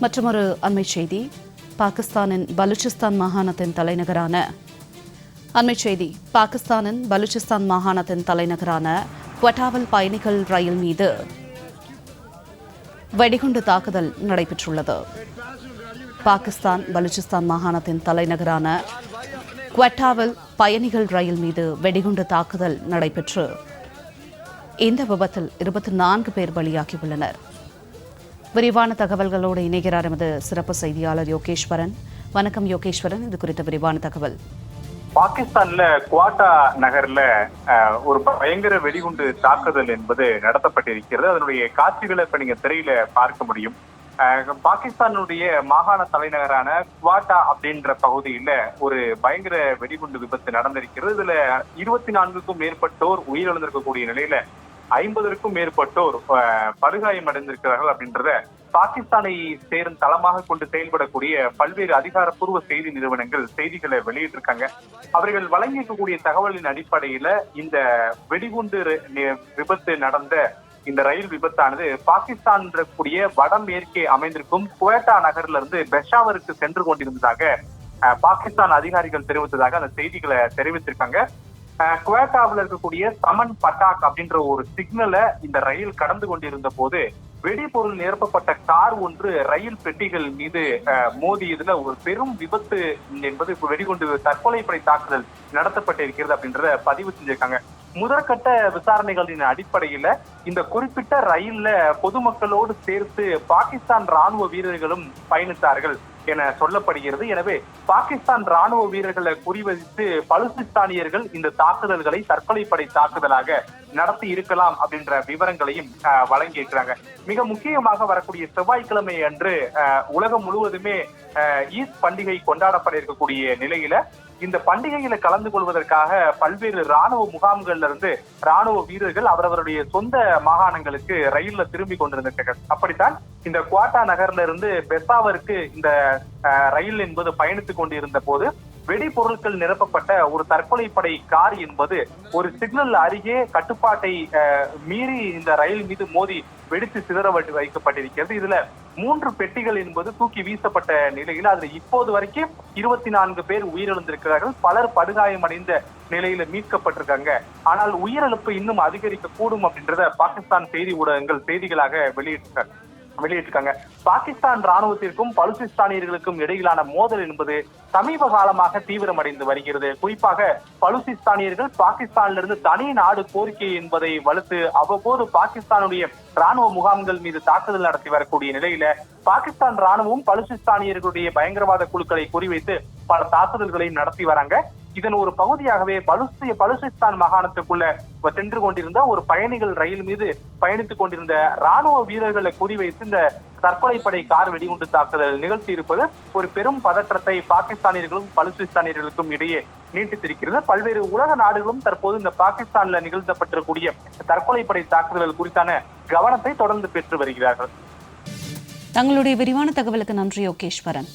மற்றொரு அண்மை செய்தி, பாகிஸ்தானின் பலூச்சிஸ்தான் மாகாணத்தின் தலைநகரான குவட்டாவில் பயணிகள் ரயில் மீது வெடிகுண்டு தாக்குதல் நடைபெற்றுள்ளது. பாகிஸ்தான் பலூச்சிஸ்தான் மாகாணத்தின் தலைநகரான குவட்டாவில் பயணிகள் ரயில் மீது வெடிகுண்டு தாக்குதல் நடைபெற்று இந்த விபத்தில் 24 பேர் பலியாகியுள்ளனர். விரிவான தகவல்களோடு இணைகிறார் எமது சிறப்பு செய்தியாளர் யோகேஸ்வரன். வணக்கம் யோகேஸ்வரன், இது குறித்த விரிவான தகவல். பாகிஸ்தான்ல குவாட்டா நகர்ல ஒரு பயங்கர வெடிகுண்டு தாக்குதல் என்பது நடத்தப்பட்டிருக்கிறது. அதனுடைய காட்சிகளை இப்ப நீங்க திரையில பார்க்க முடியும். பாகிஸ்தானுடைய மாகாண தலைநகரான குவாட்டா அப்படின்ற பகுதியில ஒரு பயங்கர வெடிகுண்டு விபத்து நடந்திருக்கிறது. இதுல 24க்கும் மேற்பட்டோர் உயிரிழந்திருக்கக்கூடிய நிலையில 50க்கும் மேற்பட்டோர் படுகாயம் அடைந்திருக்கிறார்கள் அப்படின்றத பாகிஸ்தானை சேரும் தளமாக கொண்டு செயல்படக்கூடிய பல்வேறு அதிகாரப்பூர்வ செய்தி நிறுவனங்கள் செய்திகளை வெளியிட்டிருக்காங்க. அவர்கள் வழங்கியிருக்கக்கூடிய தகவலின் அடிப்படையில இந்த வெடிகுண்டு விபத்து நடந்த இந்த ரயில் விபத்தானது பாகிஸ்தான் கூடிய வடமேற்கே அமைந்திருக்கும் குவேட்டா நகர்ல இருந்து பெஷாவருக்கு சென்று கொண்டிருந்ததாக பாகிஸ்தான் அதிகாரிகள் தெரிவித்ததாக அந்த செய்திகளை தெரிவித்திருக்காங்க. குவேட்டாவில் இருக்கக்கூடிய சமன் பட்டாக் அப்படின்ற ஒரு சிக்னலை இந்த ரயில் கடந்து கொண்டிருந்த போது வெடிபொருள் நிரப்பப்பட்ட கார் ஒன்று ரயில் பெட்டிகள் மீது மோதியதுல ஒரு பெரும் விபத்து என்பது வெடிகுண்டு தற்கொலைப்படை தாக்குதல் நடத்தப்பட்டிருக்கிறது அப்படின்றத பதிவு செஞ்சிருக்காங்க. முதற்கட்ட விசாரணைகளின் அடிப்படையில இந்த குறிப்பிட்ட ரயில்ல பொதுமக்களோடு சேர்த்து பாகிஸ்தான் ராணுவ வீரர்களும் பயணித்தார்கள் என சொல்லப்படுகிறது. எனவே பாகிஸ்தான் ராணுவ வீரர்களை குறிவைத்து பலுசிஸ்தானியர்கள் இந்த தாக்குதல்களை தற்கொலைப்படை தாக்குதலாக நடத்தி இருக்கலாம் அப்படின்ற விவரங்களையும் வழங்கியிருக்கிறாங்க. மிக முக்கியமாக வரக்கூடிய செவ்வாய்க்கிழமை அன்று உலகம் முழுவதுமே ஈத் பண்டிகை கொண்டாடப்பட இருக்கக்கூடிய நிலையில இந்த பண்டிகையில கலந்து கொள்வதற்காக பல்வேறு ராணுவ முகாம்கள்ல இருந்து ராணுவ வீரர்கள் அவரவருடைய சொந்த மாகாணங்களுக்கு ரயில்ல திரும்பி கொண்டிருந்திருக்காங்க. அப்படித்தான் இந்த குவாட்டா நகர்ல இருந்து பெஷாவருக்கு இந்த ரயில் என்பது பயணித்துக் கொண்டிருந்த போது வெடிபொருட்கள் நிரப்பப்பட்ட ஒரு தற்கொலைப்படை கார் என்பது ஒரு சிக்னல் அருகே கட்டுப்பாட்டை மீறி இந்த ரயில் மீது மோதி வெடித்து சிதற வைக்கப்பட்டிருக்கிறது. இதுல 3 பெட்டிகள் என்பது தூக்கி வீசப்பட்ட நிலையில் அதுல இப்போது வரைக்கும் 24 பேர் உயிரிழந்திருக்கிறார்கள். பலர் படுகாயமடைந்த நிலையில மீட்கப்பட்டிருக்காங்க. ஆனால் உயிரிழப்பு இன்னும் அதிகரிக்க கூடும் அப்படின்றத பாகிஸ்தான் செய்தி ஊடகங்கள் செய்திகளாக வெளியிட்டிருக்காங்க. பாகிஸ்தான் ராணுவத்திற்கும் பலுசிஸ்தானியர்களுக்கும் இடையிலான மோதல் என்பது சமீப காலமாக தீவிரமடைந்து வருகிறது. குறிப்பாக பலுசிஸ்தானியர்கள் பாகிஸ்தானிலிருந்து தனி நாடு கோரிக்கை என்பதை வலுத்து அவ்வப்போது பாகிஸ்தானுடைய ராணுவ முகாம்கள் மீது தாக்குதல் நடத்தி வரக்கூடிய நிலையில பாகிஸ்தான் ராணுவம் பலுசிஸ்தானியர்களுடைய பயங்கரவாத குழுக்களை குறிவைத்து பல தாக்குதல்களை நடத்தி வராங்க. இதன் ஒரு பகுதியாகவே பலுசிஸ்தான் மாகாணத்துக்குள்ள சென்று கொண்டிருந்த ஒரு பயணிகள் ரயில் மீது பயணித்துக் கொண்டிருந்த ராணுவ வீரர்களை குறிவைத்து இந்த தற்கொலைப்படை கார் வெடிகுண்டு தாக்குதல் நிகழ்த்தி இருப்பது ஒரு பெரும் பதற்றத்தை பாகிஸ்தானியர்களும் பலுசிஸ்தானியர்களுக்கும் இடையே நீட்டித்திருக்கிறது. பல்வேறு உலக நாடுகளும் தற்போது இந்த பாகிஸ்தான்ல நிகழ்த்தப்பட்டிருக்கூடிய தற்கொலைப்படை தாக்குதல்கள் குறித்தான கவனத்தை தொடர்ந்து பெற்று வருகிறார்கள். தங்களுடைய விரிவான தகவலுக்கு நன்றி யோகேஸ்வரன்.